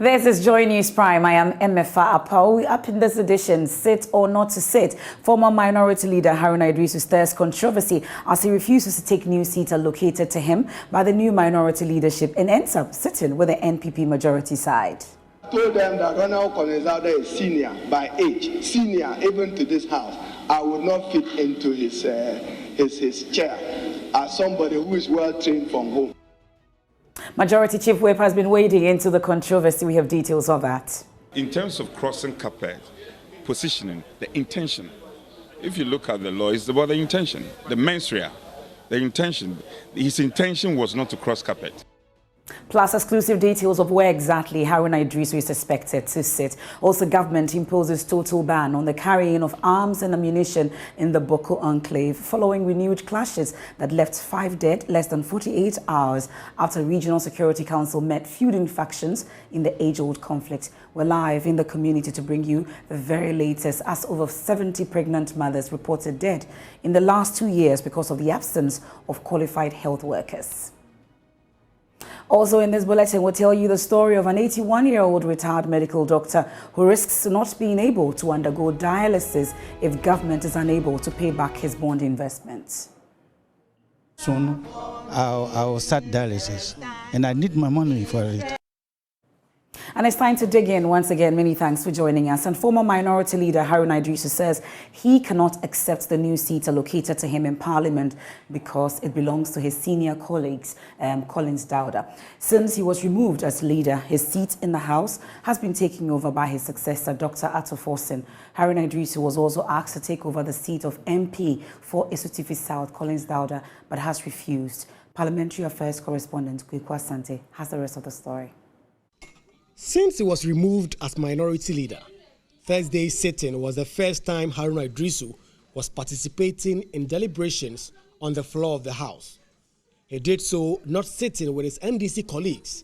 This is Joy News Prime. I am Emefa Apawu. Up in this edition, sit or not to sit. Former Minority Leader Haruna Idrisu stirs controversy as he refuses to take new seats allocated to him by the new minority leadership and ends up sitting with the NPP majority side. I told them that Ronald Konezada is senior by age, senior even to this house. I would not fit into his chair as somebody who is well trained from home. Majority Chief Whip has been wading into the controversy. We have details of that. In terms of crossing carpet, positioning, the intention. If you look at the law, it's about the intention, the mens rea, the intention. His intention was not to cross carpet. Plus, exclusive details of where exactly Haruna Idrisu is expected to sit. Also, government imposes total ban on the carrying of arms and ammunition in the Boko enclave following renewed clashes that left 5 dead less than 48 hours after Regional Security Council met feuding factions in the age-old conflict. We're live in the community to bring you the very latest, as over 70 pregnant mothers reported dead in the last 2 years because of the absence of qualified health workers. Also in this bulletin, we'll tell you the story of an 81-year-old retired medical doctor who risks not being able to undergo dialysis if government is unable to pay back his bond investments. Soon, I'll start dialysis, and I need my money for it. And it's time to dig in once again. Many thanks for joining us. And former Minority Leader Haruna Idrisu says he cannot accept the new seat allocated to him in Parliament because it belongs to his senior colleagues, Collins Dauda. Since he was removed as leader, his seat in the House has been taken over by his successor, Dr. Ato Forson. Haruna Idrisu was also asked to take over the seat of MP for Esutifi South, Collins Dauda, but has refused. Parliamentary Affairs correspondent Kwekwa Sante has the rest of the story. Since he was removed as minority leader, Thursday's sitting was the first time Haruna Idrisu was participating in deliberations on the floor of the House. He did so not sitting with his NDC colleagues,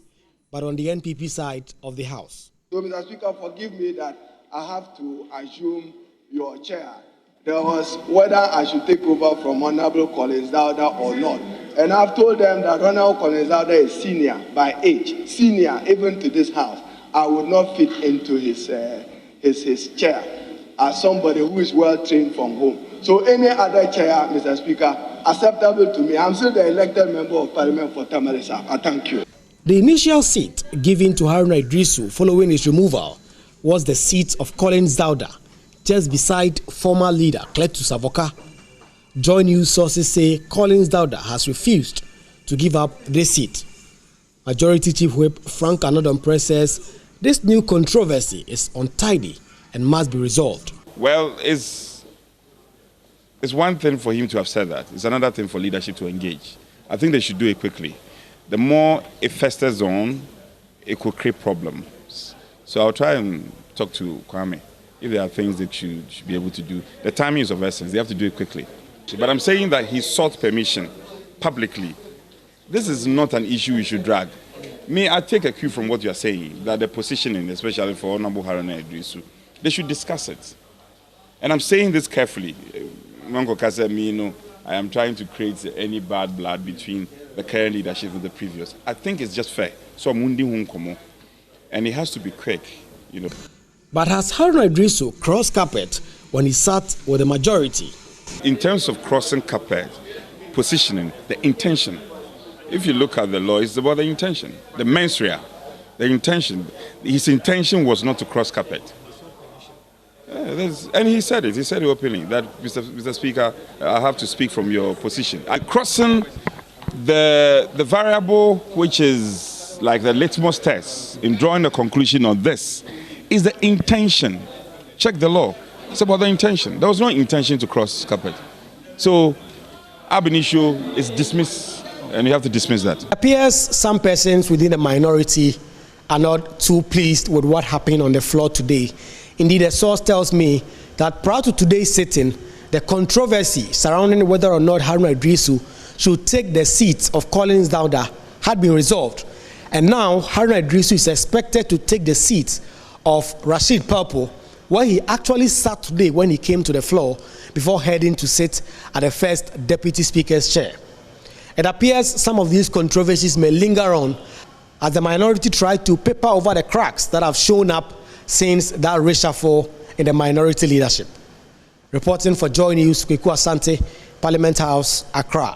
but on the NPP side of the House. So, Mr. Speaker, forgive me that I have to assume your chair. There was whether I should take over from Honorable Collins Dauda or not. And I've told them that Honorable Collins Dauda is senior by age, senior even to this house. I would not fit into his chair as somebody who is well trained from home. So any other chair, Mr. Speaker, acceptable to me. I'm still the elected member of Parliament for Tamarisa. I thank you. The initial seat given to Haruna Idrisu following his removal was the seat of Collins Dauda, just beside former leader Cletus Avoka. Joy News sources say Collins Dauda has refused to give up this seat. Majority Chief Whip Frank Anodon says this new controversy is untidy and must be resolved. Well, it's one thing for him to have said that. It's another thing for leadership to engage. I think they should do it quickly. The more it festers on, it could create problems. So I'll try and talk to Kwame. If there are things that you should be able to do, the timing is of essence. They have to do it quickly. But I'm saying that he sought permission publicly. This is not an issue we should drag. I take a cue from what you are saying, that the positioning, especially for Honorable Haruna Idrisu, they should discuss it. And I'm saying this carefully. I am trying to create any bad blood between the current leadership and the previous. I think it's just fair. So and it has to be quick, But has Haruna Idrisu crossed carpet when he sat with the majority? In terms of crossing carpet, positioning, the intention. If you look at the law, it's about the intention, the mens rea, the intention. His intention was not to cross carpet. And he said it. He said it openly that, Mr. Speaker, I have to speak from your position. Crossing the variable, which is like the litmus test in drawing a conclusion on this, is the intention. Check the law. It's about the intention. There was no intention to cross carpet. So, ab initio is dismissed, and you have to dismiss that. It appears some persons within the minority are not too pleased with what happened on the floor today. Indeed, a source tells me that prior to today's sitting, the controversy surrounding whether or not Haruna Idrisu should take the seat of Collins Dauda had been resolved. And now, Haruna Idrisu is expected to take the seat of Rashid Palpo, where he actually sat today when he came to the floor before heading to sit at the first Deputy Speaker's chair. It appears some of these controversies may linger on as the minority tried to paper over the cracks that have shown up since that reshuffle in the minority leadership. Reporting for Joy News, Kweku Asante, Parliament House, Accra.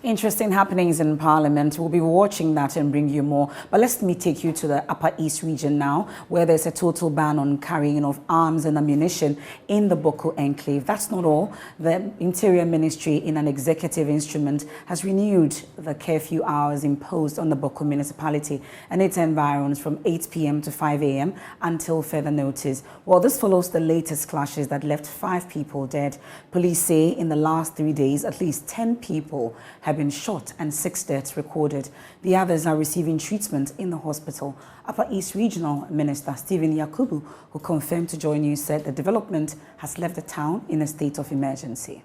Interesting happenings in Parliament. We'll be watching that and bring you more. But let me take you to the Upper East region now, where there's a total ban on carrying of arms and ammunition in the Boko enclave. That's not all. The Interior Ministry, in an executive instrument, has renewed the curfew hours imposed on the Boko municipality and its environs from 8 p.m. to 5 a.m. until further notice. Well, this follows the latest clashes that left 5 people dead. Police say in the last 3 days, at least 10 people have been shot and 6 deaths recorded. The others are receiving treatment in the hospital. Upper East Regional Minister Stephen Yakubu, who confirmed to Joy News, said the development has left the town in a state of emergency.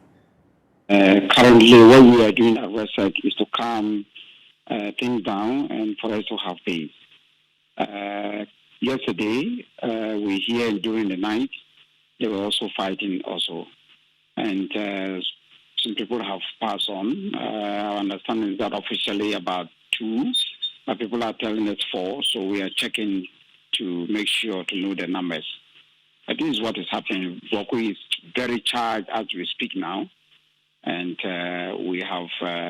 Currently, what we are doing at Westside is to calm things down and for us to have peace. Yesterday, we here during the night, they were also fighting also. And some people have passed on. Our understanding is that officially about 2, but people are telling us 4, so we are checking to make sure to know the numbers. But this is what is happening. Boko is very charged as we speak now, and we have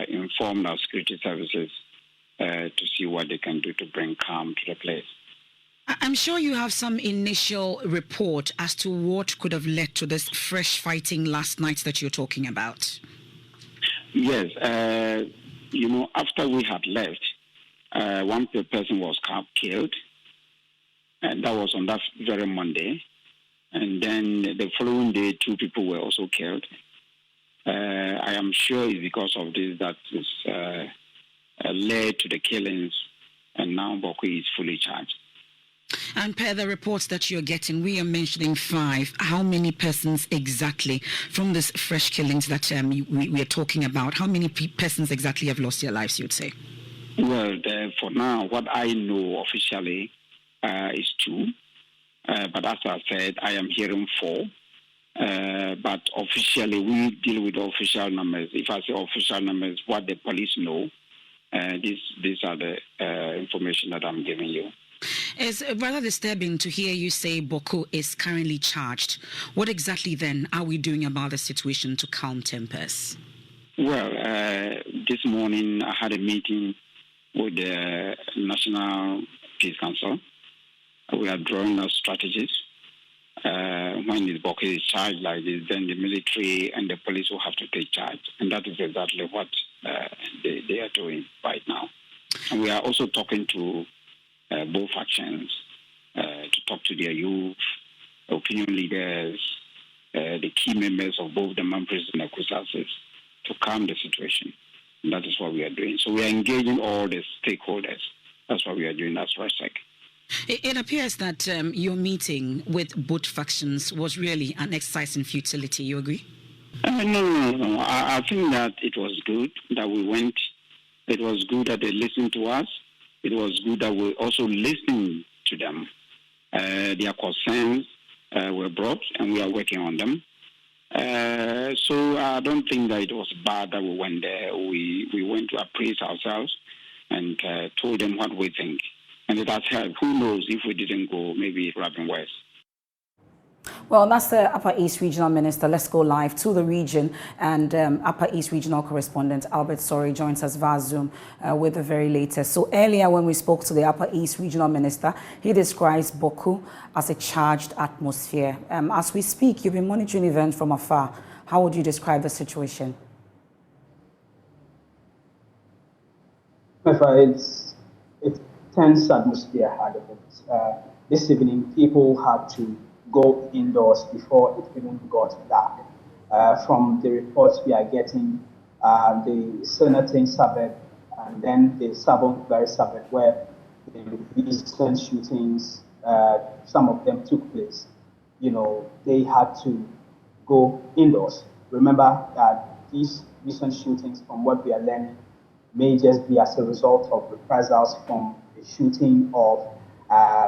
informed our security services to see what they can do to bring calm to the place. I'm sure you have some initial report as to what could have led to this fresh fighting last night that you're talking about. Yes, after we had left, one person was killed, and that was on that very Monday. And then the following day, 2 people were also killed. I am sure it's because of this that is led to the killings, and now Boko is fully charged. And per the reports that you're getting, we are mentioning 5. How many persons exactly from these fresh killings that we are talking about, how many persons exactly have lost their lives, you'd say? Well, for now, what I know officially is 2. But as I said, I am hearing 4. But officially, we deal with official numbers. If I say official numbers, what the police know, these are the information that I'm giving you. It's rather disturbing to hear you say Boko is currently charged. What exactly then are we doing about the situation to calm tempers? Well, this morning I had a meeting with the National Peace Council. We are drawing our strategies. When this Boko is charged like this, then the military and the police will have to take charge. And that is exactly what they are doing right now. And we are also talking to both factions to talk to their youth, opinion leaders, the key members of both the Mampris and the Kusasis to calm the situation. And that is what we are doing. So we are engaging all the stakeholders. That's what we are doing. That's RESEC. It appears that your meeting with both factions was really an exercise in futility. You agree? No. I think that it was good that we went. It was good that they listened to us. It was good that we also listened to them. Their concerns were brought, and we are working on them. So I don't think that it was bad that we went there. We went to appraise ourselves and told them what we think. And it has helped. Who knows, if we didn't go, maybe it would have been worse. Well, that's the Upper East Regional Minister. Let's go live to the region. And Upper East Regional Correspondent Albert Sori joins us via Zoom with the very latest. So earlier when we spoke to the Upper East Regional Minister, he describes Boko as a charged atmosphere. As we speak, you've been monitoring events from afar. How would you describe the situation? It's tense atmosphere had it. This evening, people had to go indoors before it even got dark. From the reports we are getting, the Senating suburb and then the Sabon suburb where the recent shootings, some of them took place, they had to go indoors. Remember that these recent shootings, from what we are learning, may just be as a result of reprisals from the shooting of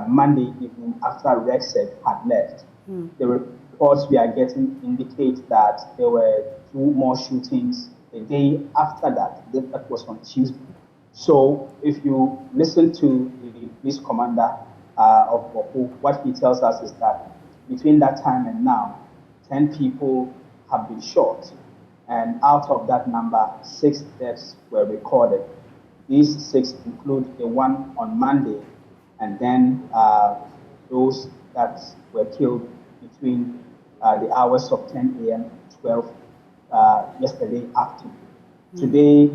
Monday evening after Rexed had left. The reports we are getting indicate that there were 2 more shootings a day after that. That was on Tuesday. So if you listen to the police commander of Boko, what he tells us is that between that time and now, 10 people have been shot. And out of that number, 6 deaths were recorded. These 6 include the one on Monday, and then those that were killed between the hours of 10 a.m. to 12 yesterday afternoon. Today,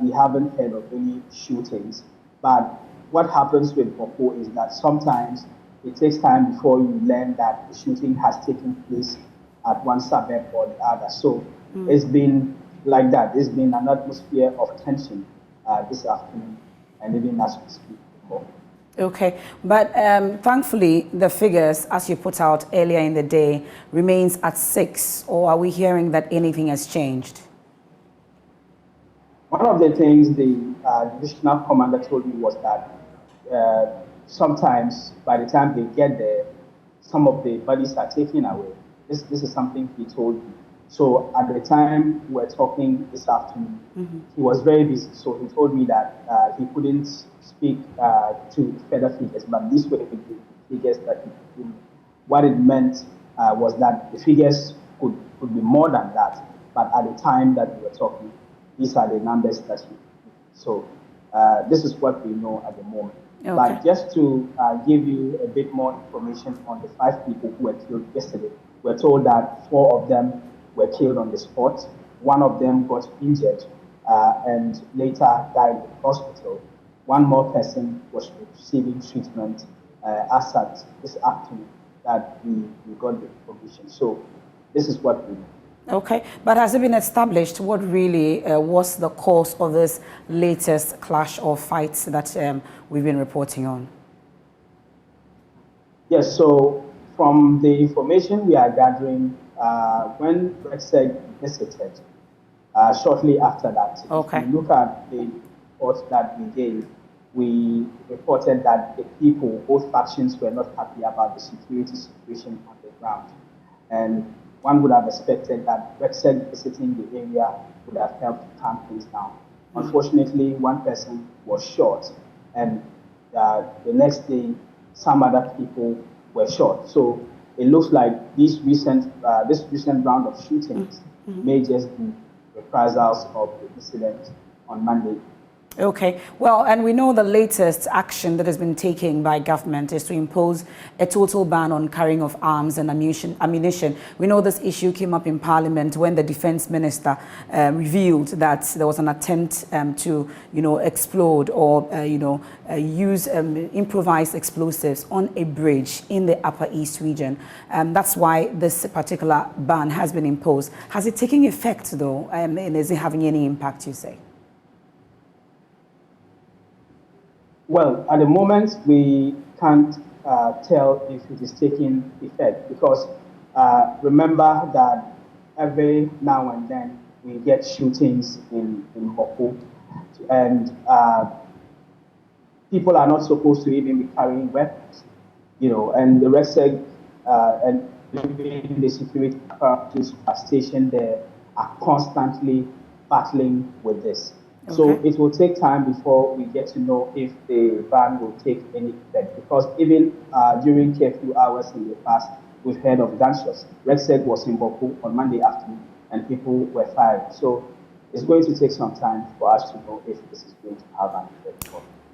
we haven't heard of any shootings, but what happens with Boko is that sometimes it takes time before you learn that the shooting has taken place at one suburb or the other. So it's been like that. There's been an atmosphere of tension this afternoon, and even as we speak before. Okay, but thankfully the figures, as you put out earlier in the day, remains at 6, or are we hearing that anything has changed? One of the things the divisional commander told me was that sometimes by the time they get there, some of the bodies are taken away. This is something he told me. So at the time we were talking this afternoon, he was very busy. So he told me that he couldn't speak to further figures, but these were the figures that he told me. What it meant was that the figures could be more than that. But at the time that we were talking, these are the numbers that he. So this is what we know at the moment. Okay. But just to give you a bit more information on the 5 people who were killed yesterday, we're told that 4 of them were killed on the spot. 1 of them got injured and later died in hospital. 1 more person was receiving treatment as at this afternoon that we got the information. So this is what we know. Okay, but has it been established what really was the cause of this latest clash or fights that we've been reporting on? Yes, so from the information we are gathering, when RECSEG visited, shortly after that, if you look at the report that we gave, we reported that the people, both factions, were not happy about the security situation on the ground. And one would have expected that RECSEG visiting the area would have helped to calm things down. Unfortunately, 1 person was shot, and the next day, some other people were shot. So it looks like this recent round of shootings may just be reprisals of the incident on Monday. Okay, well, and we know the latest action that has been taken by government is to impose a total ban on carrying of arms and ammunition. We know this issue came up in Parliament when the Defence Minister revealed that there was an attempt to, explode or, use improvised explosives on a bridge in the Upper East region. That's why this particular ban has been imposed. Has it taken effect, though, and is it having any impact, you say? Well, at the moment, we can't tell if it is taking effect because remember that every now and then we get shootings in Boko, and people are not supposed to even be carrying weapons, and the RECSEG and the security apparatus are stationed there are constantly battling with this. Okay. So it will take time before we get to know if the ban will take any effect. Because even during curfew hours in the past, we've heard of gunshots. RECSEG was in Boko on Monday afternoon, and people were fired. So it's going to take some time for us to know if this is going to have an effect.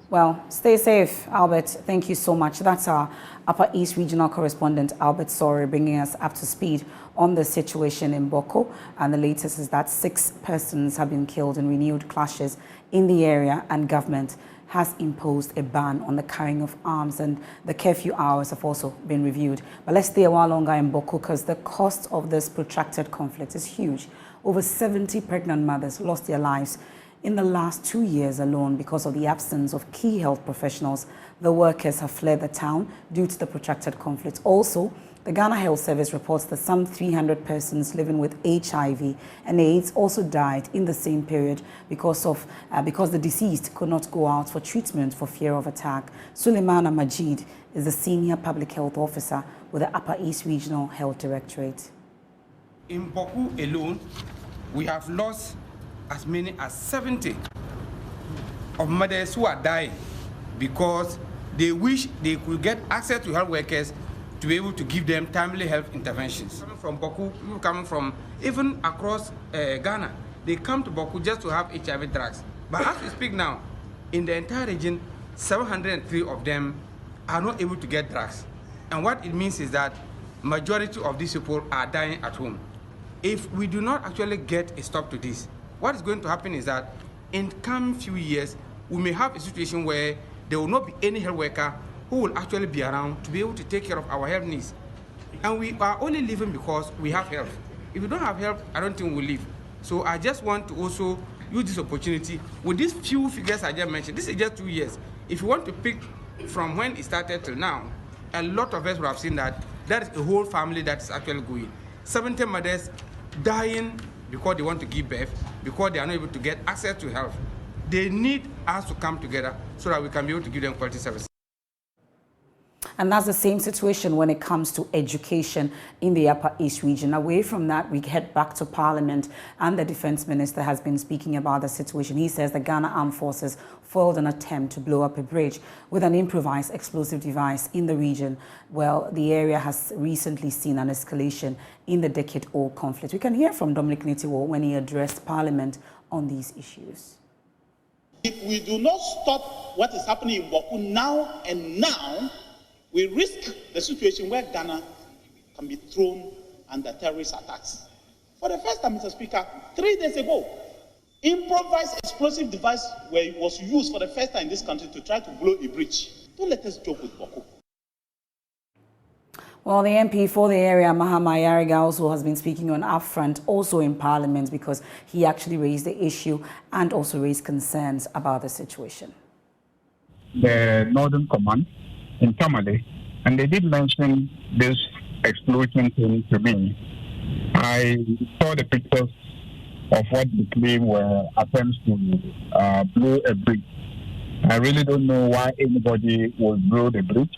Well, stay safe, Albert. Thank you so much. That's our Upper East Regional Correspondent, Albert Sorry, bringing us up to speed on the situation in Boko. And the latest is that 6 persons have been killed in renewed clashes in the area, and government has imposed a ban on the carrying of arms, and the curfew hours have also been reviewed. But let's stay a while longer in Boko because the cost of this protracted conflict is huge. Over 70 pregnant mothers lost their lives in the last 2 years alone because of the absence of key health professionals. The workers have fled the town due to the protracted conflict. Also, the Ghana Health Service reports that some 300 persons living with HIV and AIDS also died in the same period because the deceased could not go out for treatment for fear of attack. Suleimana Majid is the Senior Public Health Officer with the Upper East Regional Health Directorate. In Boko alone, we have lost as many as 70 of mothers who are dying because they wish they could get access to health workers to be able to give them timely health interventions. Coming from Boku, people coming from even across Ghana, they come to Boku just to have HIV drugs. But as we speak now, in the entire region, 703 of them are not able to get drugs. And what it means is that majority of these people are dying at home. If we do not actually get a stop to this, what is going to happen is that in coming few years, we may have a situation where there will not be any health worker who will actually be around to be able to take care of our health needs. And we are only living because we have health. If we don't have health, I don't think we'll live. So I just want to also use this opportunity with these few figures I just mentioned. This is just 2 years. If you want to pick from when it started till now, a lot of us will have seen that that is a whole family that is actually going. 70 mothers dying because they want to give birth, because they are not able to get access to health. They need us to come together so that we can be able to give them quality services. And that's the same situation when it comes to education in the Upper East region. Away from that, we head back to Parliament, and the Defense Minister has been speaking about the situation. He says the Ghana Armed Forces foiled an attempt to blow up a bridge with an improvised explosive device in the region. Well, the area has recently seen an escalation in the decade-old conflict. We can hear from Dominic Nitiwo when he addressed Parliament on these issues. If we do not stop what is happening in Boku now and now, we risk the situation where Ghana can be thrown under terrorist attacks. For the first time, Mr. Speaker, 3 days ago, improvised explosive device was used for the first time in this country to try to blow a bridge. Don't let us joke with Boku. Well, the MP for the area, Mahama Yariga, also has been speaking on upfront, also in Parliament, because he actually raised the issue and also raised concerns about the situation. The Northern Command in Tamale, and they did mention this explosion thing to me. I saw the pictures of what they claim were attempts to blow a bridge. I really don't know why anybody would blow the bridge,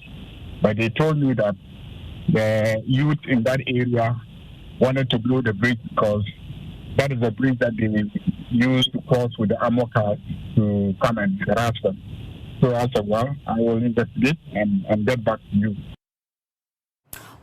but they told me that the youth in that area wanted to blow the bridge because that is the bridge that they used to cross with the armor cars to come and harass them. So I said, well, I will investigate and get back to you.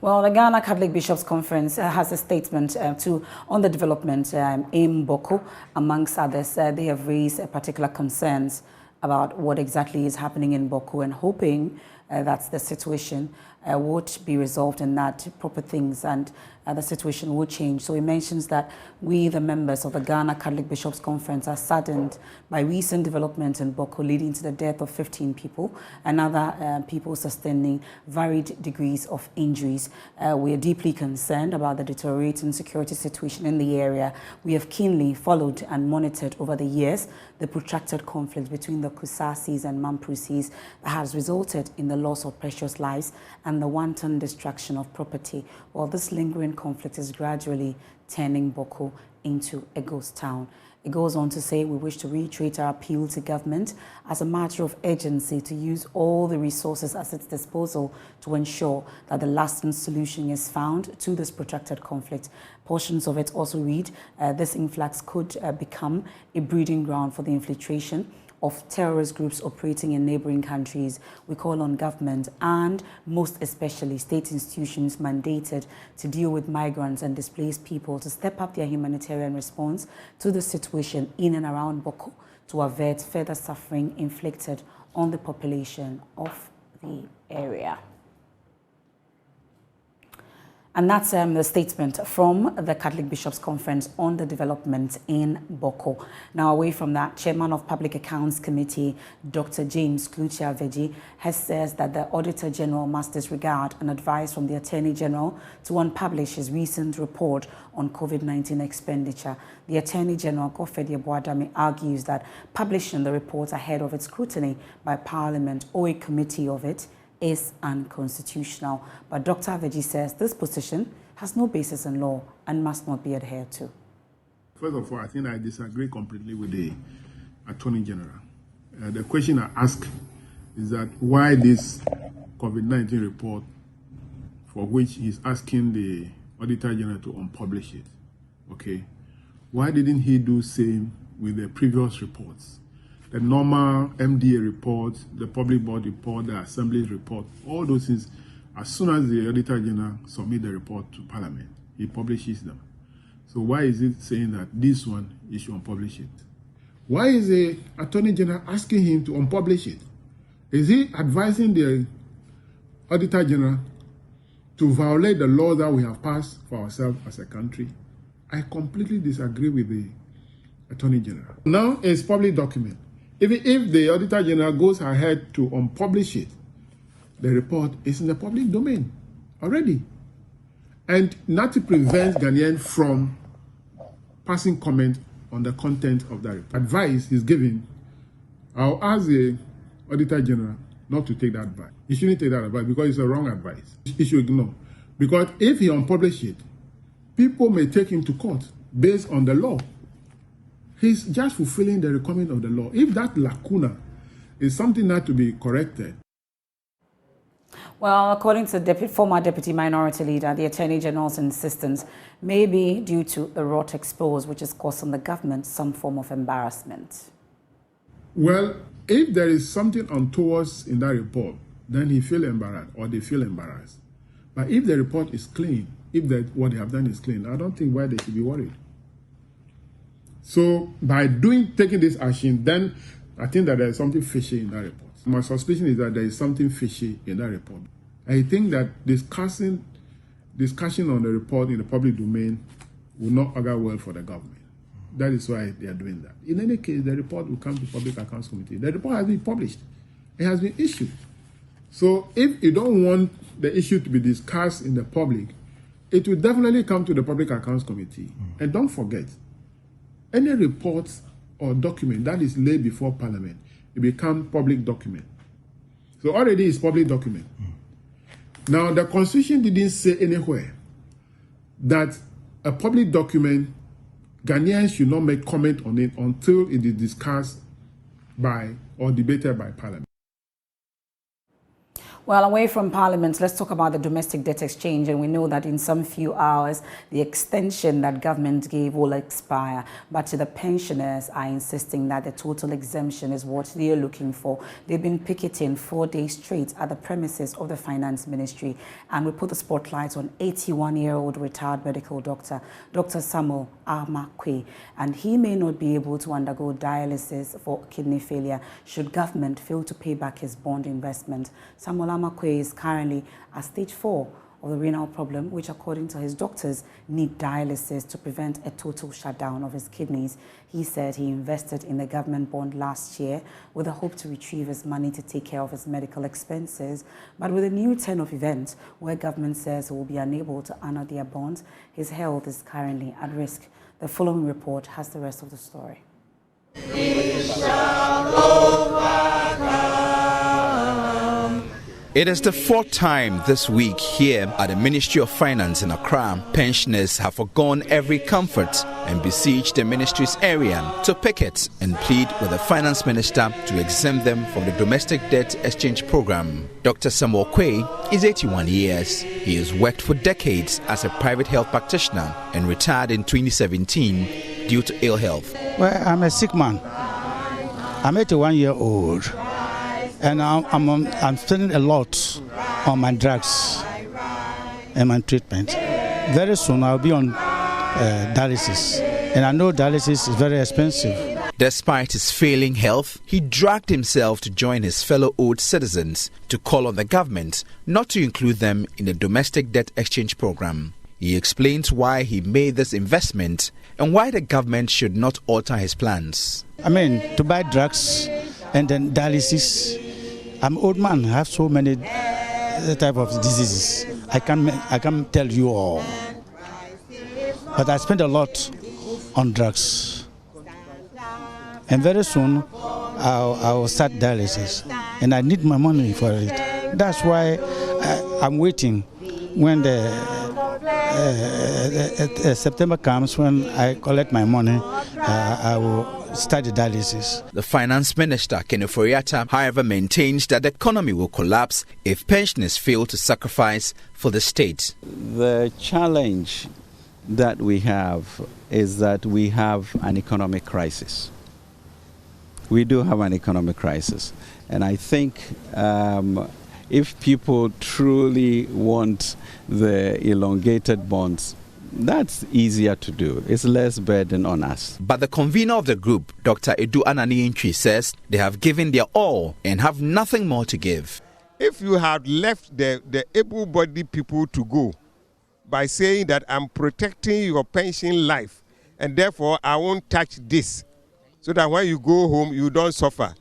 Well, the Ghana Catholic Bishops' Conference has a statement on the development in Boku. Amongst others, they have raised particular concerns about what exactly is happening in Boku and hoping that the situation would be resolved and that proper things and the situation will change. So he mentions that we, the members of the Ghana Catholic Bishops' Conference, are saddened by recent developments in Boku leading to the death of 15 people and other people sustaining varied degrees of injuries. We are deeply concerned about the deteriorating security situation in the area. We have keenly followed and monitored over the years the protracted conflict between the Kusasis and Mampusis that has resulted in the loss of precious lives and the wanton destruction of property. While this lingering conflict is gradually turning Boku into a ghost town. It goes on to say, we wish to reiterate our appeal to government as a matter of urgency to use all the resources at its disposal to ensure that the lasting solution is found to this protracted conflict. Portions of it also read, this influx could become a breeding ground for the infiltration of terrorist groups operating in neighboring countries. We call on government and most especially state institutions mandated to deal with migrants and displaced people to step up their humanitarian response to the situation in and around Boku to avert further suffering inflicted on the population of the area. And that's the statement from the Catholic Bishops' Conference on the development in Boku. Now, away from that, Chairman of Public Accounts Committee, Dr. James Klucha-Veggie, has said that the Auditor General must disregard an advice from the Attorney General to unpublish his recent report on COVID-19 expenditure. The Attorney General, Godfrey Yeboadame, argues that publishing the report ahead of its scrutiny by Parliament or a committee of it is unconstitutional. But Dr. Veggie says this position has no basis in law and must not be adhered to. First of all, I think I disagree completely with the Attorney General. The question I ask is that why this COVID-19 report, for which he's asking the Auditor General to unpublish it, okay? Why didn't he do same with the previous reports? the normal MDA report, the public board report, the assembly's report, all those things, as soon as the Auditor General submits the report to Parliament, he publishes them. So why is it saying that this one, he should unpublish it? Why is the Attorney General asking him to unpublish it? Is he advising the Auditor General to violate the law that we have passed for ourselves as a country? I completely disagree with the Attorney General. Now it's public document. Even if the Auditor General goes ahead to unpublish it, the report is in the public domain already. And nothing prevents Ghanaians from passing comment on the content of that report. Advice is given. I'll ask the Auditor General not to take that advice. He shouldn't take that advice because it's a wrong advice. He should ignore. Because if he unpublishes it, people may take him to court based on the law. He's just fulfilling the requirement of the law. If that lacuna is something that to be corrected. Well, according to former Deputy Minority Leader, the Attorney General's insistence may be due to the rot exposed, which is causing the government some form of embarrassment. Well, if there is something untoward in that report, then he feels embarrassed or they feel embarrassed. But if the report is clean, if what they have done is clean, I don't think why they should be worried. So by taking this action, then I think that there is something fishy in that report. My suspicion is that there is something fishy in that report. I think that discussion on the report in the public domain will not augur well for the government. That is why they are doing that. In any case, the report will come to Public Accounts Committee. The report has been published. It has been issued. So if you don't want the issue to be discussed in the public, it will definitely come to the Public Accounts Committee. And don't forget, any report or document that is laid before Parliament, it becomes public document. So already it's public document. Now, the Constitution didn't say anywhere that a public document, Ghanaians should not make comment on it until it is discussed by or debated by Parliament. Well, away from Parliament, let's talk about the domestic debt exchange. And we know that in some few hours, the extension that government gave will expire. But the pensioners are insisting that the total exemption is what they are looking for. They've been picketing 4 days straight at the premises of the Finance Ministry. And we put the spotlight on 81-year-old retired medical doctor, Dr. Samuel Amakwe. And he may not be able to undergo dialysis for kidney failure should government fail to pay back his bond investment. Samuel Amakwe is currently at stage 4 of the renal problem, which according to his doctors need dialysis to prevent a total shutdown of his kidneys. He said he invested in the government bond last year with the hope to retrieve his money to take care of his medical expenses. But with a new turn of events where government says he will be unable to honor their bonds, his health is currently at risk. The following report has the rest of the story. We shall overcome. It is the 4th time this week here at the Ministry of Finance in Accra. Pensioners have forgone every comfort and besieged the ministry's area to picket and plead with the Finance Minister to exempt them from the domestic debt exchange program. Dr. Samuel Apawu is 81 years. He has worked for decades as a private health practitioner and retired in 2017 due to ill health. Well, I'm a sick man. I'm 81-year-old. And I'm spending a lot on my drugs and my treatment. Very soon I'll be on dialysis. And I know dialysis is very expensive. Despite his failing health, he dragged himself to join his fellow old citizens to call on the government not to include them in the domestic debt exchange program. He explains why he made this investment and why the government should not alter his plans. I mean, to buy drugs and then dialysis. I'm an old man. I have so many type of diseases. I can't tell you all. But I spend a lot on drugs. And very soon, I'll start dialysis. And I need my money for it. That's why I'm waiting when the September comes, when I collect my money, I will start the dialysis. The Finance Minister, Kenneth Oriata, however, maintains that the economy will collapse if pensioners fail to sacrifice for the state. The challenge that we have is that we have an economic crisis. we do have an economic crisis. And I think if people truly want the elongated bonds, that's easier to do. It's less burden on us. But the convener of the group, Dr. Edu Anani-Ntwi, says they have given their all and have nothing more to give. If you had left the able-bodied people to go by saying that I'm protecting your pension life and therefore I won't touch this so that when you go home you don't suffer,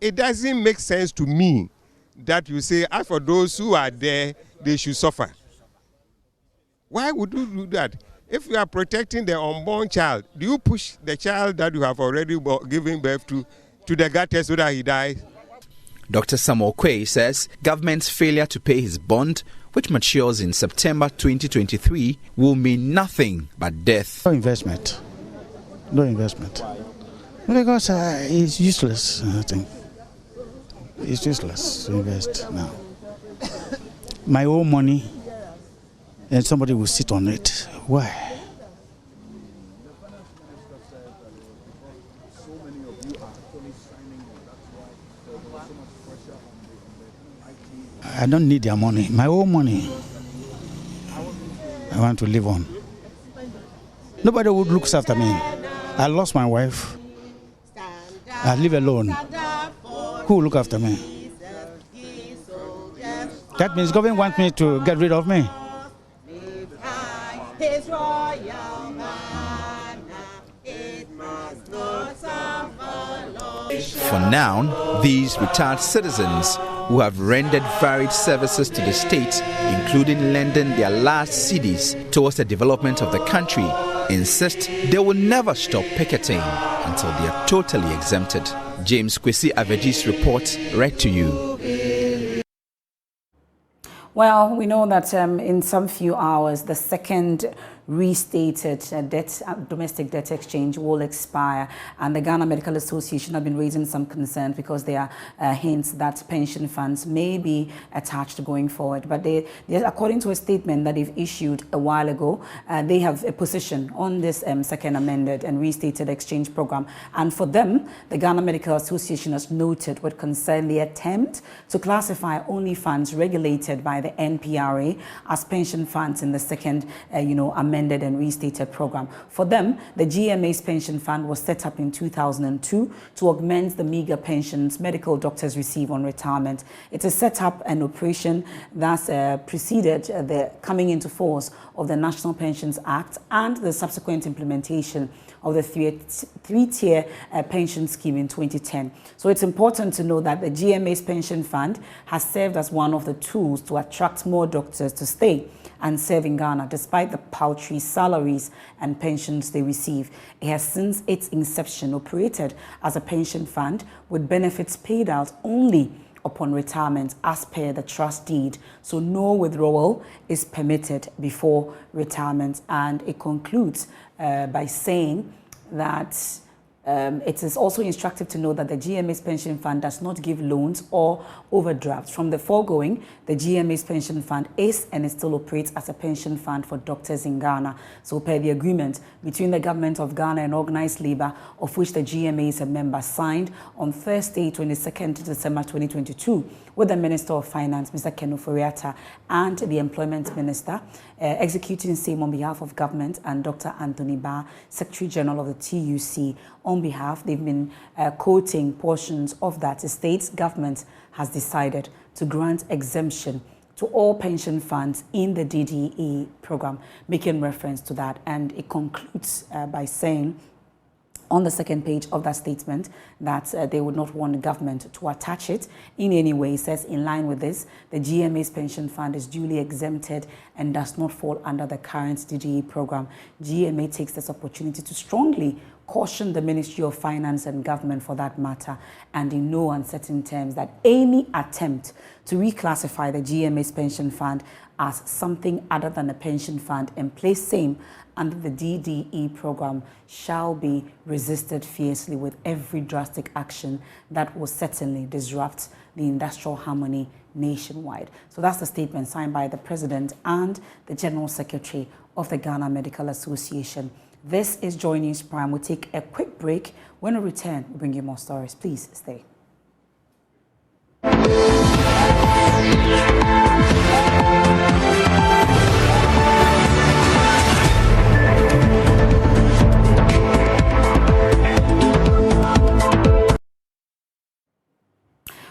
it doesn't make sense to me that you say, as for those who are there, they should suffer. Why would you do that? If you are protecting the unborn child, do you push the child that you have already given birth to the gutter so that he dies? Dr. Samuel Quay says government's failure to pay his bond, which matures in September 2023, will mean nothing but death. No investment. No investment. Because it's useless, I think. It's useless to invest now. My own money, and somebody will sit on it. Why? I don't need their money. My own money. I want to live on. Nobody would look after me. I lost my wife. I live alone. Who will look after me? That means government wants me to get rid of me. For now, these retired citizens who have rendered varied services to the state, including lending their last cedis towards the development of the country, insist they will never stop picketing until they are totally exempted. James Kwesi Aveji's report read to you. Well, we know that in some few hours, the second restated domestic debt exchange will expire, and the Ghana Medical Association have been raising some concern because there are hints that pension funds may be attached going forward. But they, according to a statement that they've issued a while ago, they have a position on this second amended and restated exchange program. And for them, the Ghana Medical Association has noted with concern the attempt to classify only funds regulated by the NPRA as pension funds in the second, amended and restated program. For them, the GMA's pension fund was set up in 2002 to augment the meager pensions medical doctors receive on retirement. It is set up an operation that's preceded the coming into force of the National Pensions Act and the subsequent implementation of the three-tier pension scheme in 2010. So it's important to know that the GMA's pension fund has served as one of the tools to attract more doctors to stay and serve in Ghana, despite the paltry salaries and pensions they receive. It has since its inception operated as a pension fund with benefits paid out only upon retirement as per the trust deed. So no withdrawal is permitted before retirement. And it concludes by saying that it is also instructive to know that the GMA's pension fund does not give loans or overdrafts. From the foregoing, the GMA's pension fund is and it still operates as a pension fund for doctors in Ghana. So per the agreement between the government of Ghana and organized labor, of which the GMA is a member, signed on Thursday, 22nd December 2022, with the Minister of Finance, Mr. Ken Ofori-Atta, and the Employment Minister, executing same on behalf of government, and Dr. Anthony Ba, Secretary General of the TUC. On behalf, they've been quoting portions of that. The state's government has decided to grant exemption to all pension funds in the DDE program, making reference to that. And it concludes by saying, on the second page of that statement, that they would not want the government to attach it in any way. It says, in line with this, the GMA's pension fund is duly exempted and does not fall under the current DDE program. GMA takes this opportunity to strongly caution the Ministry of Finance and Government, for that matter, and in no uncertain terms, that any attempt to reclassify the GMA's pension fund as something other than a pension fund and place same under the DDE program shall be resisted fiercely, with every drastic action that will certainly disrupt the industrial harmony nationwide. So that's the statement signed by the President and the General Secretary of the Ghana Medical Association This is Joy News Prime. We'll take a quick break. When we return, we'll bring you more stories. Please stay.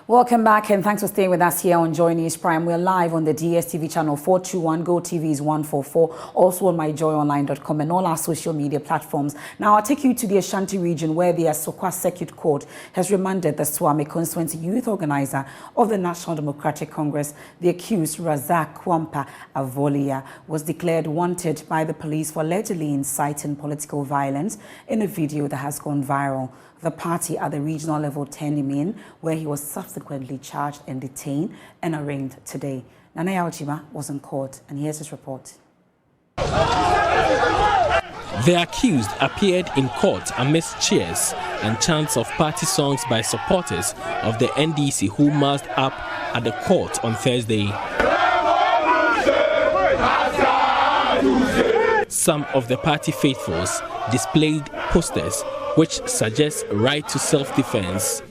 Welcome back and thanks for staying with us here on Joy News Prime. We're live on the DSTV channel 421, Go TV is 144, also on myjoyonline.com and all our social media platforms. Now I'll take you to the Ashanti region where the Asokwa Circuit Court has remanded the Swami constituency youth organizer of the National Democratic Congress. The accused, Razak Kwampa Avolia, was declared wanted by the police for allegedly inciting political violence in a video that has gone viral. The party at the regional level turned him in, where he was subsequently charged and detained and arraigned today. Nana Yaojima was in court, and here's his report. The accused appeared in court amidst cheers and chants of party songs by supporters of the NDC who massed up at the court on Thursday. Some of the party faithfuls displayed posters which suggests right to self-defense.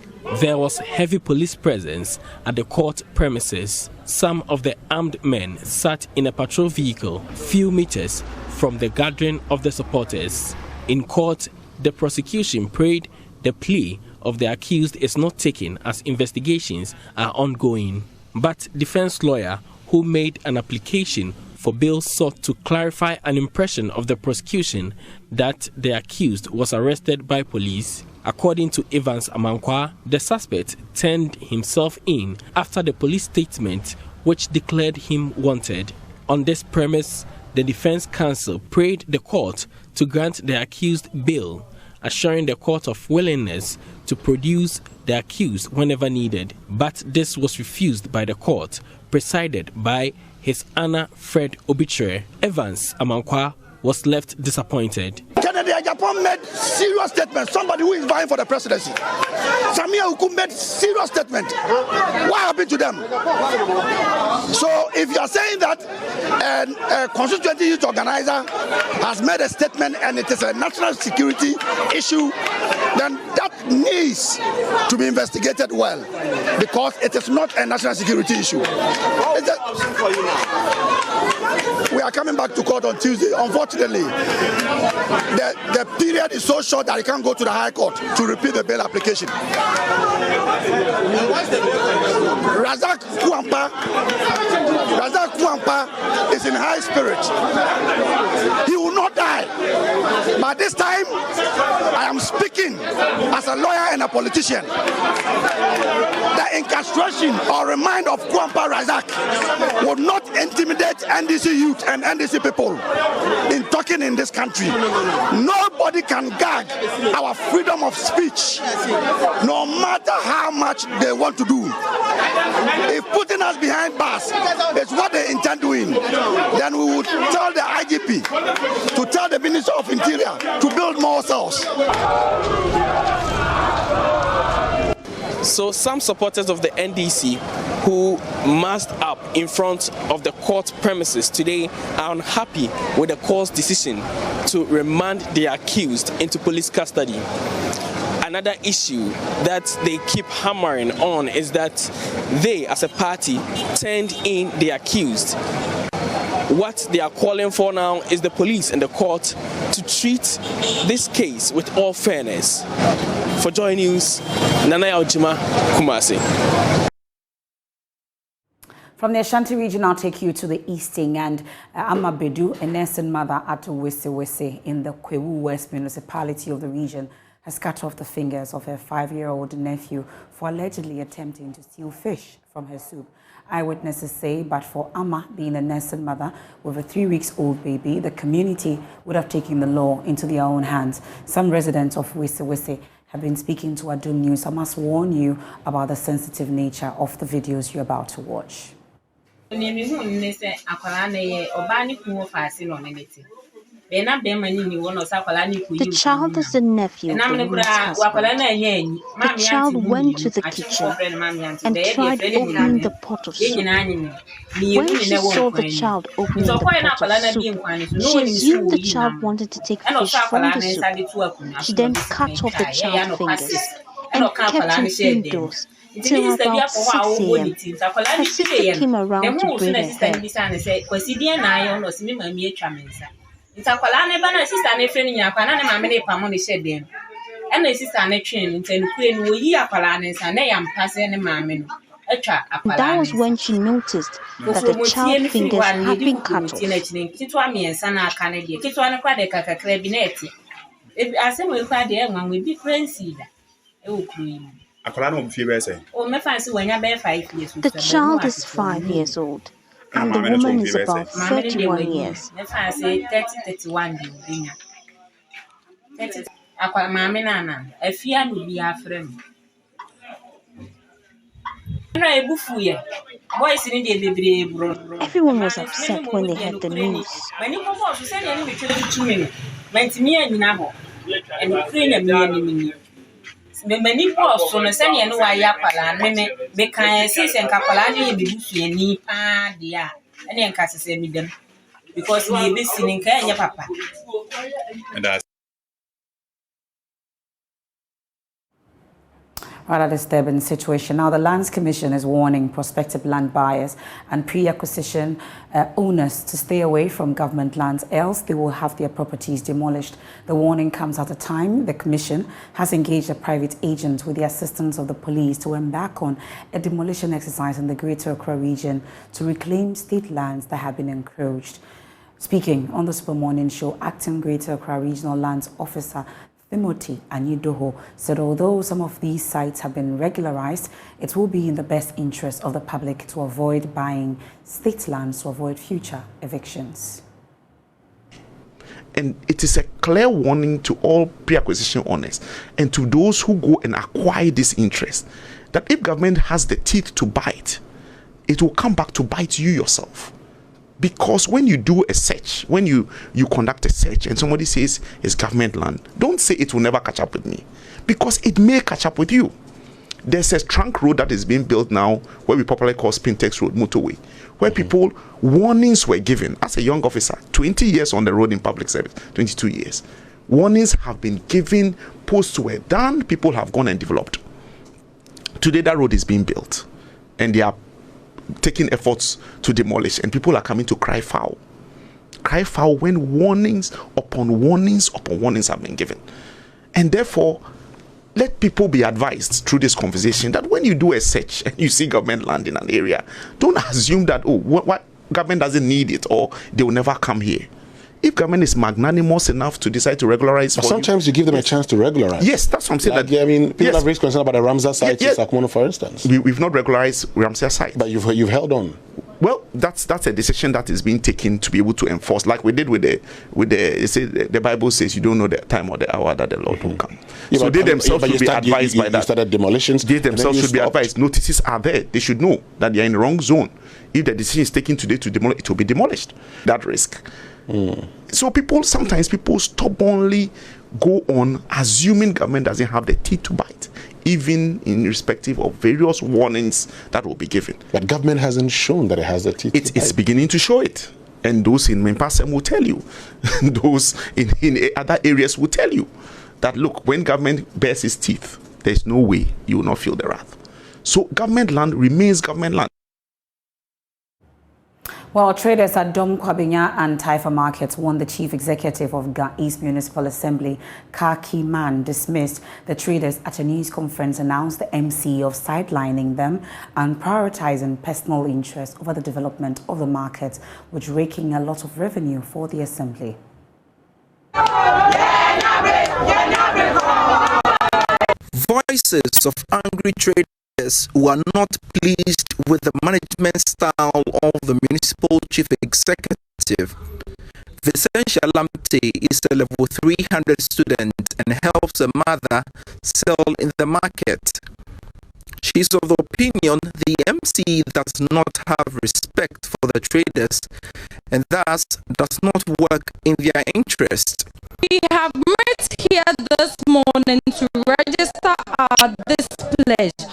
There was heavy police presence at the court premises. Some of the armed men sat in a patrol vehicle few meters from the gathering of the supporters. In court, the prosecution prayed the plea of the accused is not taken as investigations are ongoing. But defense lawyer who made an application for bail sought to clarify an impression of the prosecution that the accused was arrested by police. According to Evans Amankwa, the suspect turned himself in after the police statement which declared him wanted. On this premise, the defense counsel prayed the court to grant the accused bail, assuring the court of willingness to produce the accused whenever needed. But this was refused by the court, presided by His Honor Fred Obitre. Evans Amankwa was left disappointed. Kennedy Japan made serious statement. Somebody who is vying for the presidency. Samia Uku made serious statement. What happened to them? So if you are saying that a constituency youth organizer has made a statement and it is a national security issue, then that needs to be investigated well, because it is not a national security issue. We are coming back to court on Tuesday. Unfortunately, the period is so short that I can't go to the High Court to repeat the bail application. Razak Kwampa is in high spirit. He will not die. But this time, I am speaking as a lawyer and a politician. The incarceration or remand of Kwampa Razak would not intimidate NDC youth and NDC people in talking in this country. Nobody can gag our freedom of speech, no matter how much they want to do. If putting us behind bars is what they intend doing, then we would tell the IGP to tell the Minister of Interior to build more cells. So some supporters of the NDC who massed up in front of the court premises today are unhappy with the court's decision to remand the accused into police custody. Another issue that they keep hammering on is that they, as a party, turned in the accused. What they are calling for now is the police and the court to treat this case with all fairness. For Joy News, Nana Yaojima, Kumasi. From the Ashanti region, I'll take you to the easting, and Amma Bedu, a nursing mother at Wese in the Kwewu West municipality of the region, has cut off the fingers of her 5-year-old nephew for allegedly attempting to steal fish from her soup. Eyewitnesses say, but for Amma being a nursing mother with a 3-week-old baby, the community would have taken the law into their own hands. Some residents of Wese have been speaking to Adum News. I must warn you about the sensitive nature of the videos you're about to watch. The child is the nephew of the woman's husband. The child went to the kitchen and tried opening the pot of soup. When she saw the child opening the pot of soup, she assumed the child wanted to take fish from the soup. She then cut off the child's fingers and kept him indoors till about 6 a.m. Her sister came around to braid her hair. That was when she noticed that the child's fingers had been cut off. The child is 5 years old and the woman is about 31 years. Everyone was upset when they heard the news. Rather disturbing situation. Now, the Lands Commission is warning prospective land buyers and pre-acquisition owners to stay away from government lands, else they will have their properties demolished. The warning comes at a time the Commission has engaged a private agent with the assistance of the police to embark on a demolition exercise in the Greater Accra region to reclaim state lands that have been encroached. Speaking on the Super Morning Show, Acting Greater Accra Regional Lands Officer Timothy Anyidoho said although some of these sites have been regularized, it will be in the best interest of the public to avoid buying state lands to avoid future evictions. And it is a clear warning to all pre-acquisition owners and to those who go and acquire this interest that if government has the teeth to bite, it will come back to bite you yourself. Because when you do a search, when you conduct a search and somebody says it's government land, don't say it will never catch up with me, because it may catch up with you. There's a trunk road that is being built now where we popularly call Spintex Road, motorway, where people, warnings were given. As a young officer, 20 years on the road in public service, 22 years. Warnings have been given, posts were done, people have gone and developed. Today that road is being built and they are taking efforts to demolish, and people are coming to cry foul when warnings upon warnings upon warnings have been given. And therefore, let people be advised through this conversation that when you do a search and you see government land in an area, don't assume that what government doesn't need it or they will never come here. If government is magnanimous enough to decide to regularize, but sometimes you give them a chance to regularize. Yes, that's what I'm saying. Like, I mean, people have raised concern about the Ramsar site in Sakmono, for instance. We've not regularized Ramsar site, but you've held on. Well, that's a decision that is being taken to be able to enforce, like we did with the Bible says you don't know the time or the hour that the Lord will come. Yeah, so they themselves should be advised by that. You started demolitions. They themselves should be advised. Notices are there. They should know that they are in the wrong zone. If the decision is taken today to demolish, it will be demolished. That risk. So sometimes people stubbornly go on assuming government doesn't have the teeth to bite, even in respective of various warnings that will be given. But government hasn't shown that it has the teeth. It's beginning to show it. And those in Mempasem will tell you. Those in other areas will tell you that, look, when government bears its teeth, there's no way you will not feel the wrath. So government land remains government land. Well, traders at Dom Kwabinya and Taifa Markets won the chief executive of Ga East Municipal Assembly, Kaki Man, dismissed. The traders at a news conference announced the MC of sidelining them and prioritizing personal interests over the development of the market, which raking a lot of revenue for the assembly. Voices of angry traders who are not pleased with the management style of the municipal chief executive. Vicentia Lamte is a level 300 student and helps a mother sell in the market. She's of the opinion the MCE does not have respect for the traders and thus does not work in their interest. We have met here this morning to register our displeasure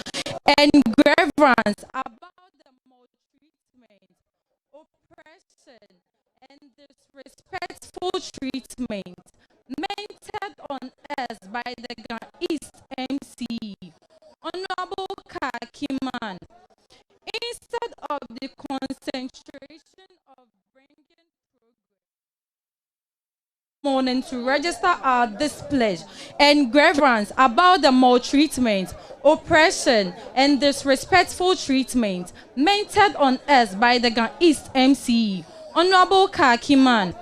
and grievance about the maltreatment, oppression, and disrespectful treatment meted on us by the Ghana East MCE, Honorable Kakiman. Instead of the concentration of bringing morning to register our displeasure and grievance about the maltreatment, oppression, and disrespectful treatment meted on us by the Ghana East MCE, Honorable Kakiman.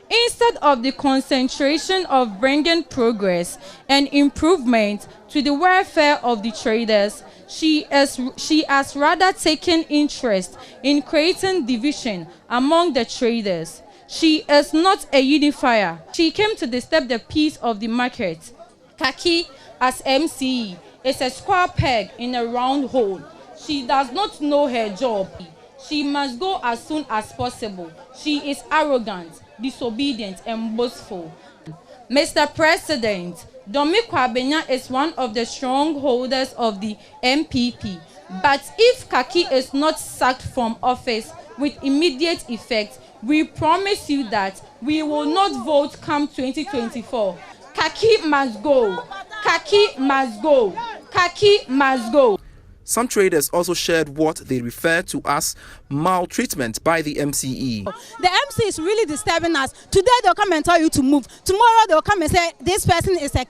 Instead of the concentration of bringing progress and improvement to the welfare of the traders, she has rather taken interest in creating division among the traders. She is not a unifier. She came to disturb the peace of the market. Kaki, as MCE, is a square peg in a round hole. She does not know her job. She must go as soon as possible. She is arrogant, disobedient, and boastful. Mr. President, Domi Kwabena is one of the strongholders of the MPP. But if Kaki is not sacked from office with immediate effect, we promise you that we will not vote come 2024. Kaki must go. Kaki must go. Kaki must go. Some traders also shared what they refer to as maltreatment by the MCE. The MC is really disturbing us. Today they'll come and tell you to move. Tomorrow they'll come and say this person is a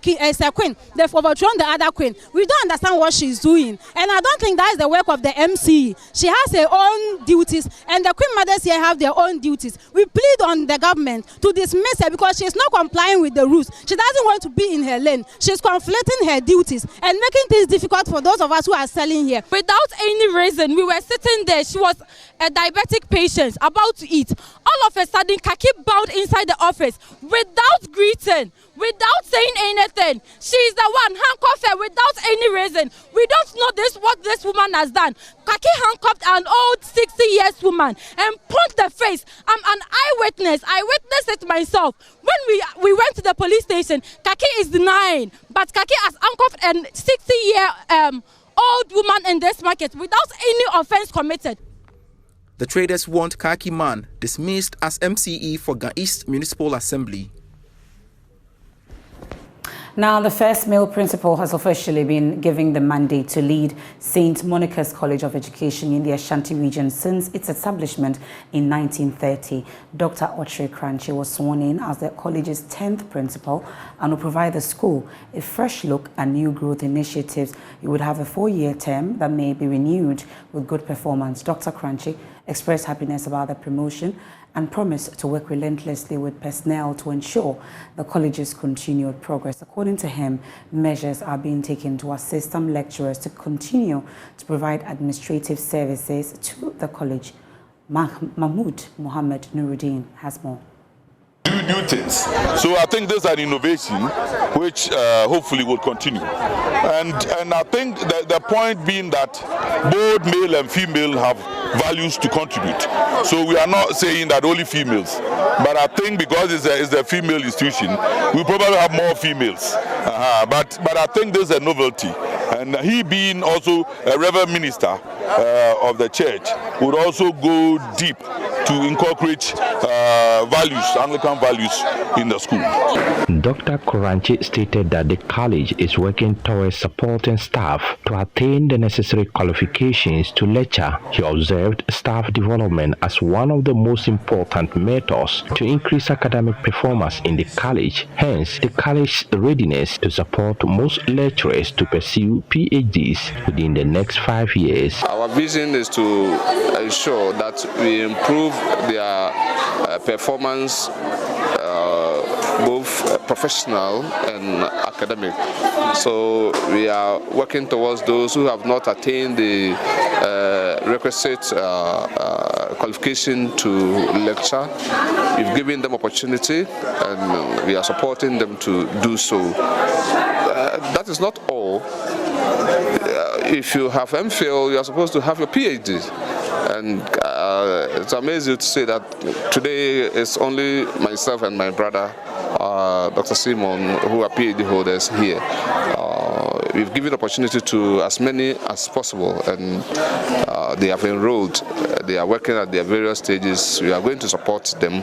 queen. They've overthrown the other queen. We don't understand what she's doing. And I don't think that is the work of the MCE. She has her own duties and the queen mothers here have their own duties. We plead on the government to dismiss her because she's not complying with the rules. She doesn't want to be in her lane. She's conflicting her duties and making things difficult for those of us who are selling here. Without any reason, we were sitting there. She was a diabetic patient about to eat. All of a sudden, Kaki bowed inside the office without greeting, without saying anything. She's the one handcuffed her without any reason. We don't know what this woman has done. Kaki handcuffed an old 60-year-old woman and punched the face. I'm an eyewitness. I witnessed it myself. When we went to the police station, Kaki is denying, but Kaki has handcuffed a 60-year-old woman in this market without any offense committed. The traders want Kaki Man dismissed as MCE for Ghana East Municipal Assembly. Now, the first male principal has officially been given the mandate to lead St. Monica's College of Education in the Ashanti region since its establishment in 1930. Dr. Ochre Kranchi was sworn in as the college's 10th principal and will provide the school a fresh look and new growth initiatives. It would have a 4-year term that may be renewed with good performance. Dr. Kranchi expressed happiness about the promotion and promised to work relentlessly with personnel to ensure the college's continued progress. According to him, measures are being taken to assist some lecturers to continue to provide administrative services to the college. Mahmoud Mohammed Nuruddin has more. New things. So I think there's an innovation which hopefully will continue. And I think the point being that both male and female have values to contribute. So we are not saying that only females, but I think because it's a female institution, we probably have more females. But I think there's a novelty. And he being also a reverend minister of the church would also go deep to incorporate values, Anglican values in the school. Dr. Koranchi stated that the college is working towards supporting staff to attain the necessary qualifications to lecture. He observed staff development as one of the most important methods to increase academic performance in the college. Hence, the college's readiness to support most lecturers to pursue PhDs within the next 5 years. Our vision is to ensure that we improve their performance, both professional and academic. So we are working towards those who have not attained the requisite qualification to lecture. We've given them opportunity and we are supporting them to do so. That is not all. if you have MPhil, you are supposed to have your PhD. And it's amazing to say that today it's only myself and my brother, Dr. Simon, who are PhD holders here. We've given opportunity to as many as possible, and they have enrolled. They are working at their various stages. We are going to support them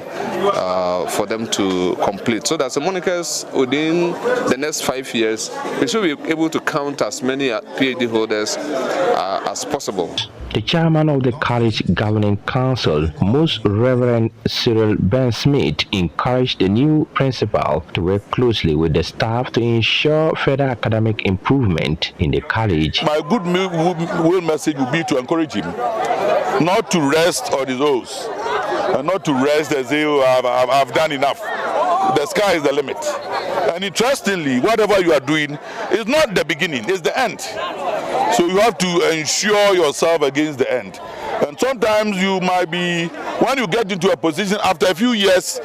for them to complete. So that Monicas, within the next 5 years, we should be able to count as many PhD holders as possible. The chairman of the college governing council, Most Reverend Cyril Ben Smith, encouraged the new principal to work closely with the staff to ensure further academic improvement in the college. My good will message would be to encourage him not to rest on his oars, and not to rest and say, oh, I've done enough. The sky is the limit. And interestingly, whatever you are doing is not the beginning, it's the end. So you have to ensure yourself against the end. And sometimes you might be, when you get into a position after a few years,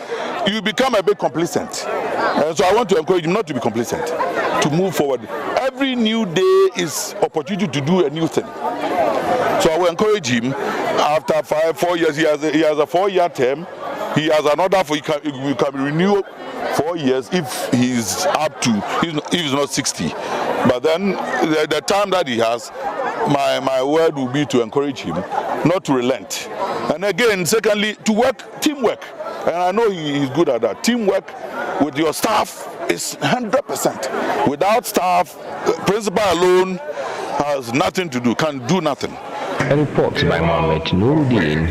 you become a bit complacent. And so I want to encourage him not to be complacent, to move forward. Every new day is opportunity to do a new thing. So I will encourage him. After 4 years, he has a 4-year term. He has another, he can renew 4 years if he's up to, if he's not 60. But then the time that he has, my word will be to encourage him not to relent. And again, secondly, to work, teamwork. And I know he's good at that. Teamwork with your staff is 100%. Without staff, principal alone has nothing to do, can do nothing. A report by Mohammed Nuruddin.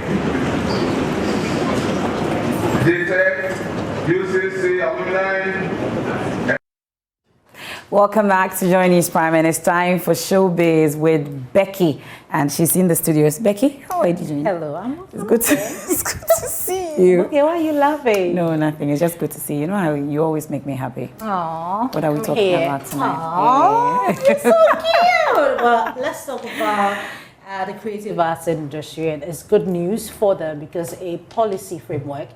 Welcome back to Joy News Prime, and it's time for Showbiz with Becky, and she's in the studios. Becky, how are you doing? Hello, I'm okay. It's good to see you. Okay, why are you laughing? No, nothing. It's just good to see you. You know how you always make me happy. Aww. What are we talking about tonight? Aww, you're so cute. Well, let's talk about the creative arts industry, and it's good news for them because a policy framework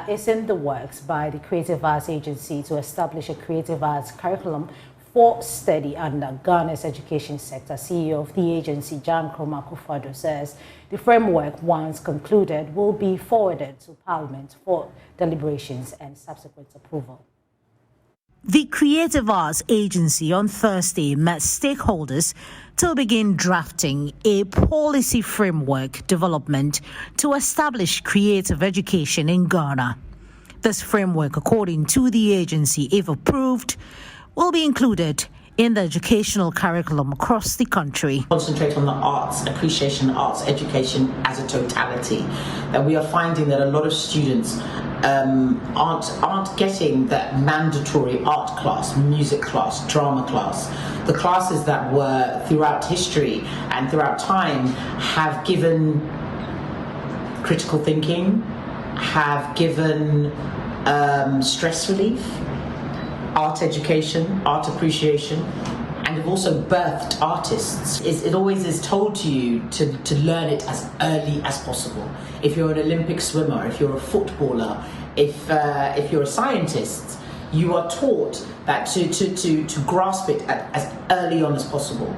is in the works by the Creative Arts Agency to establish a creative arts curriculum for study under Ghana's education sector. CEO of the agency, Jan Kroma Kufado, says the framework, once concluded, will be forwarded to Parliament for deliberations and subsequent approval. The Creative Arts Agency on Thursday met stakeholders to begin drafting a policy framework development to establish creative education in Ghana. This framework, according to the agency, if approved, will be included in the educational curriculum across the country. Concentrate on the arts, appreciation, arts education as a totality. That we are finding that a lot of students aren't getting that mandatory art class, music class, drama class. The classes that were throughout history and throughout time have given critical thinking, have given stress relief, art education, art appreciation, and have also birthed artists. It always is told to you to learn it as early as possible. If you're an Olympic swimmer, if you're a footballer, if you're a scientist, you are taught that to grasp it as early on as possible.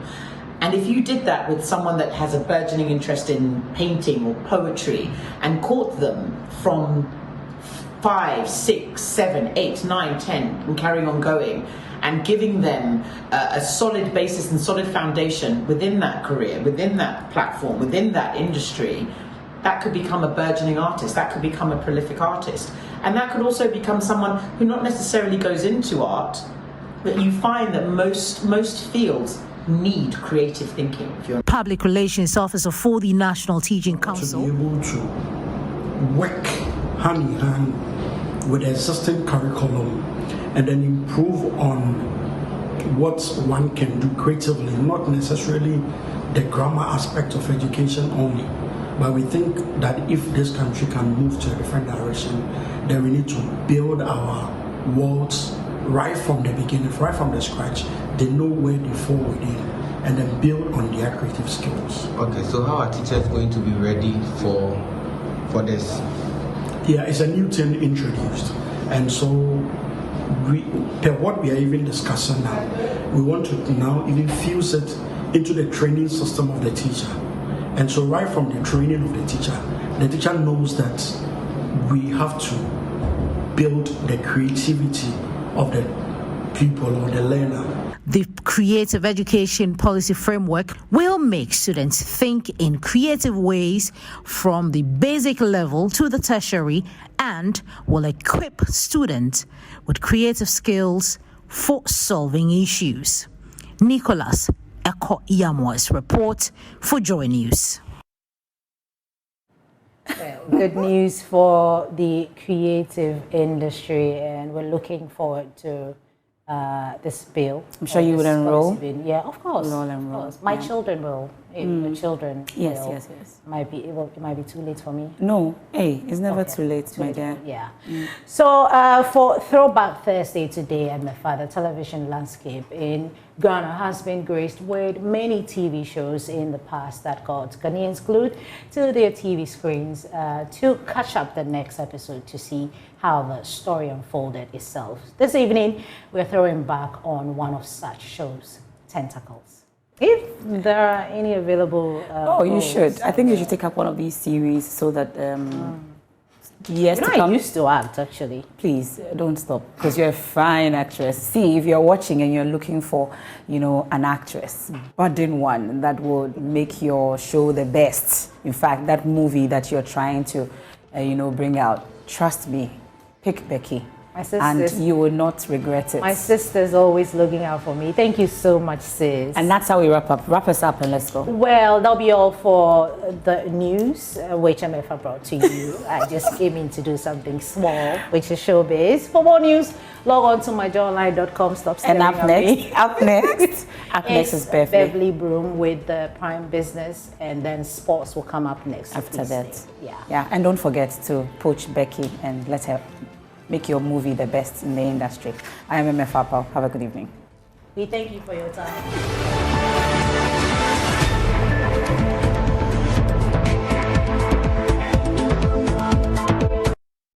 And if you did that with someone that has a burgeoning interest in painting or poetry and caught them from 5, 6, 7, 8, 9, 10 and carrying on going and giving them a solid basis and solid foundation within that career, within that platform, within that industry, that could become a burgeoning artist, that could become a prolific artist. And that could also become someone who not necessarily goes into art, but you find that most fields need creative thinking. Public Relations Officer for the National Teaching Council. To be able to work hand in hand with the existing curriculum and then improve on what one can do creatively, not necessarily the grammar aspect of education only. But we think that if this country can move to a different direction, then we need to build our worlds right from the beginning, right from the scratch. They know where they fall within, and then build on their creative skills. Okay, so how are teachers going to be ready for this? Yeah, it's a new thing introduced, and so what we are even discussing now, we want to now even fuse it into the training system of the teacher. And so right from the training of the teacher knows that we have to build the creativity of the pupil or the learner. The Creative Education Policy Framework will make students think in creative ways from the basic level to the tertiary and will equip students with creative skills for solving issues. Nicholas Eko Yamo's report for Joy News. Well, good news for the creative industry, and we're looking forward to this bill. I'm sure you will enroll. Yeah, of course. We'll all enroll. My children will. The children. Yes, will. yes, yes. It might be too late for me. No, hey, it's never too late, my dear. Yeah. So for Throwback Thursday today, Emefa, the television landscape in Ghana has been graced with many TV shows in the past that got Ghanaians glued to their TV screens to catch up the next episode to see how the story unfolded itself. This evening, we're throwing back on one of such shows, Tentacles. If there are any available you should. I think you should take up one of these series so that years to come. I used to act, actually. Please, don't stop, because you're a fine actress. See, if you're watching and you're looking for, an actress, budding one that would make your show the best. In fact, that movie that you're trying to, bring out, trust me, pick Becky. My sisters, and you will not regret it. My sister's always looking out for me. Thank you so much, sis. And that's how we wrap up. Wrap us up and let's go. Well, that'll be all for the news, which Emefa brought to you. I just came in to do something small, which is showbiz. For more news, log on to myjoyonline.com. Stop staring at me. Up next is Beverly Broom with the Prime Business, and then sports will come up next. After that. Yeah. And don't forget to poach Becky and let her make your movie the best in the industry. I am Emefa Apawu. Have a good evening. We thank you for your time.